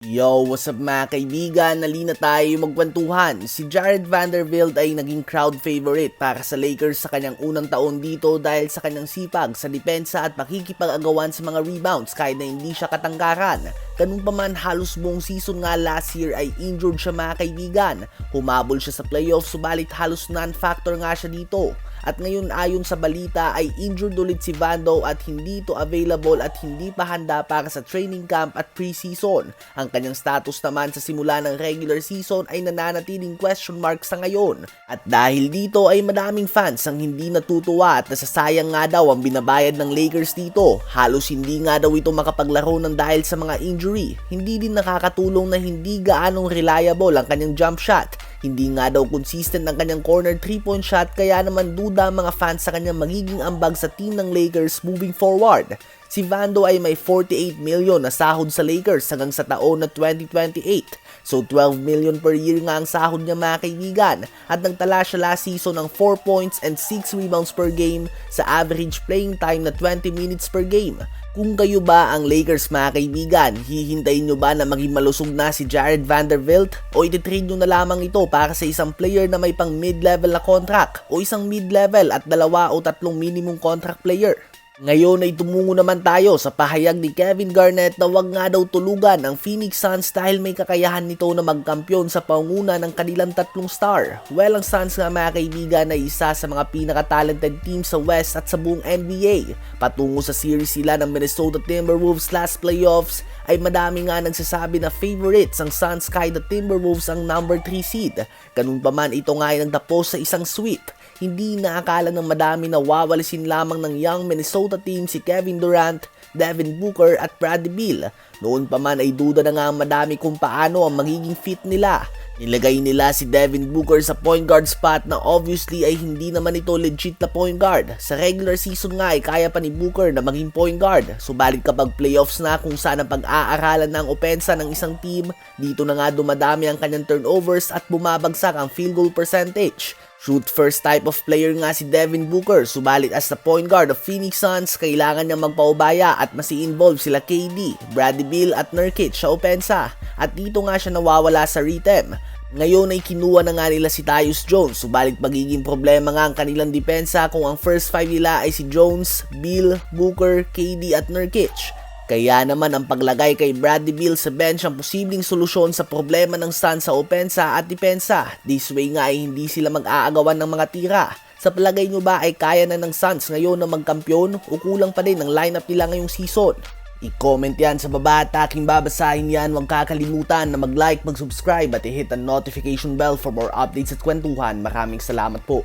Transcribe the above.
Yo, what's up mga kaibigan? Nalina tayo magkwentuhan. Si Jared Vanderbilt ay naging crowd favorite para sa Lakers sa kanyang unang taon dito dahil sa kanyang sipag sa depensa at pakikipag-agawan sa mga rebounds kahit na hindi siya katangkaran. Ganun pa man, halos buong season nga last year ay injured siya mga kaibigan. Humabol siya sa playoffs subalit halos non-factor nga siya dito. At ngayon ayon sa balita ay injured ulit si Vando at hindi ito available at hindi pa handa para sa training camp at preseason. Ang kanyang status naman sa simula ng regular season ay nananatiling question mark sa ngayon. At dahil dito ay madaming fans ang hindi natutuwa at nasasayang nga daw ang binabayad ng Lakers dito. Halos hindi nga daw ito makapaglaro ng dahil sa mga injury. Hindi din nakakatulong na hindi gaanong reliable ang kanyang jump shot. Hindi nga daw consistent ang kanyang corner 3-point shot kaya naman duda ang mga fans sa kanyang magiging ambag sa team ng Lakers moving forward. Si Vando ay may 48 million na sahod sa Lakers hanggang sa taon na 2028. So 12 million per year nga ang sahod niya mga kaibigan at nagtala siya last season ng 4 points and 6 rebounds per game sa average playing time na 20 minutes per game. Kung kayo ba ang Lakers mga kaibigan, hihintayin nyo ba na maging malusog na si Jared Vanderbilt o ititrade nyo na lamang ito para sa isang player na may pang mid-level na contract o isang mid-level at 2 o 3 minimum contract player? Ngayon ay tumungo naman tayo sa pahayag ni Kevin Garnett na wag nga daw tulugan ang Phoenix Suns dahil may kakayahan nito na magkampiyon sa panguna ng kanilang 3 star. Well, ang Suns nga mga kaibigan ay isa sa mga pinaka-talented team sa West at sa buong NBA. Patungo sa series sila ng Minnesota Timberwolves last playoffs ay madami nga nagsasabi na favorites ang Suns kahit the Timberwolves ang number 3 seed. Ganun pa man ito nga ay nagtapos sa isang sweep. Hindi naakala ng madami na wawalisin lamang ng young Minnesota team si Kevin Durant, Devin Booker at Bradley Beal. Noon pa man ay duda na nga ang madami kung paano ang magiging fit nila. Nilagay nila si Devin Booker sa point guard spot na obviously ay hindi naman ito legit na point guard. Sa regular season nga ay kaya pa ni Booker na maging point guard. Subalit kapag playoffs na kung saan ang pag-aaralan ng opensa ng isang team, dito na nga dumadami ang kanyang turnovers at bumabagsak ang field goal percentage. Shoot first type of player nga si Devin Booker, subalit as the point guard of Phoenix Suns, kailangan niyang magpaubaya at masi-involve sila KD, Bradley Beal at Nurkic sa opensa. At dito nga siya nawawala sa rhythm. Ngayon ay kinuha na nga nila si Tyus Jones, subalit magiging problema nga ang kanilang depensa kung ang first 5 nila ay si Jones, Beal, Booker, KD at Nurkic. Kaya naman ang paglagay kay Bradley Beal sa bench ang posibleng solusyon sa problema ng Suns sa opensa at depensa. This way nga ay hindi sila mag-aagawan ng mga tira. Sa palagay nyo ba ay kaya na ng Suns ngayon na magkampiyon o kulang pa din ang lineup nila ngayong season? I-comment yan sa baba at aking babasahin yan. Huwag kakalimutan na mag-like, mag-subscribe at i-hit ang notification bell for more updates at kwentuhan. Maraming salamat po.